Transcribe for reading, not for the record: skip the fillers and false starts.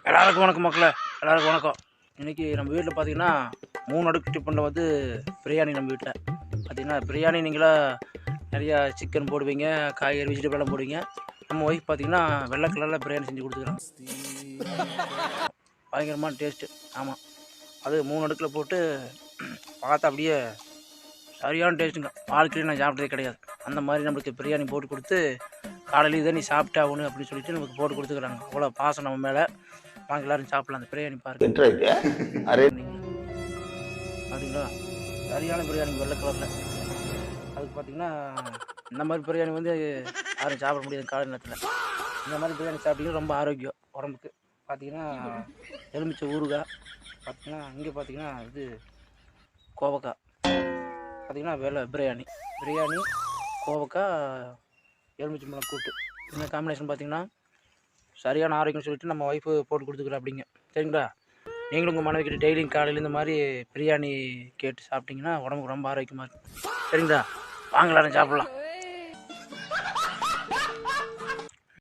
எல்லாருக்கும் வணக்கம் மக்களே, எல்லாருக்கும் வணக்கம். இன்றைக்கி நம்ம வீட்டில் பார்த்திங்கன்னா 3 அடுக்கு டிஃபனில் வந்து பிரியாணி. நம்ம வீட்டில் பார்த்திங்கன்னா பிரியாணி நீங்களா நிறையா சிக்கன் போடுவீங்க, காய்கறி வெஜிடபிள்லாம் போடுவீங்க. நம்ம ஒய்ஃப் பார்த்திங்கன்னா வெள்ளை கலரில் பிரியாணி செஞ்சு கொடுத்துக்குறாங்க. பயங்கரமான டேஸ்ட்டு. ஆமாம், அது 3 அடுக்கில் போட்டு பார்த்தா அப்படியே சரியான டேஸ்ட்டுங்க. வாழ்க்கையில் நான் சாப்பிட்டதே கிடையாது. அந்த மாதிரி நம்மளுக்கு பிரியாணி போட்டு கொடுத்து காலையில் இதை நீ சாப்பிட்டாகணும் அப்படின்னு சொல்லிட்டு நமக்கு போட்டு கொடுத்துக்குறாங்க. அவ்வளோ பாசம் நம்ம மேலே. வாங்க எல்லாரும் சாப்பிடலாம். அந்த பிரியாணி பாருங்க பார்த்தீங்களா, சரியான பிரியாணி வெள்ளை கலரில். அதுக்கு பார்த்தீங்கன்னா இந்த மாதிரி பிரியாணி வந்து யாரும் சாப்பிட முடியாது காலை நேரத்தில். இந்த மாதிரி பிரியாணி சாப்பிட்டீங்கன்னா ரொம்ப ஆரோக்கியம் உடம்புக்கு. பார்த்தீங்கன்னா எலுமிச்சை ஊறுகாய், பார்த்தீங்கன்னா இங்கே பார்த்தீங்கன்னா இது கோவக்காய், பார்த்தீங்கன்னா பிரியாணி கோவக்காய் எலுமிச்சை மிளகு கூட்டு. இந்த காம்பினேஷன் பார்த்தீங்கன்னா சரியான ஆரோக்கியம் சொல்லிட்டு நம்ம ஒய்ஃபு போட்டு கொடுத்துக்குறோம் அப்படிங்க. சரிங்களா, நீங்களும் உங்கள் மனைவி கிட்ட டெய்லியும் காலையில் இந்த மாதிரி பிரியாணி கேட்டு சாப்பிட்டிங்கன்னா உடம்புக்கு ரொம்ப ஆரோக்கியமாக இருக்கும். சரிங்களா, வாங்க எல்லாரும் சாப்பிட்லாம்.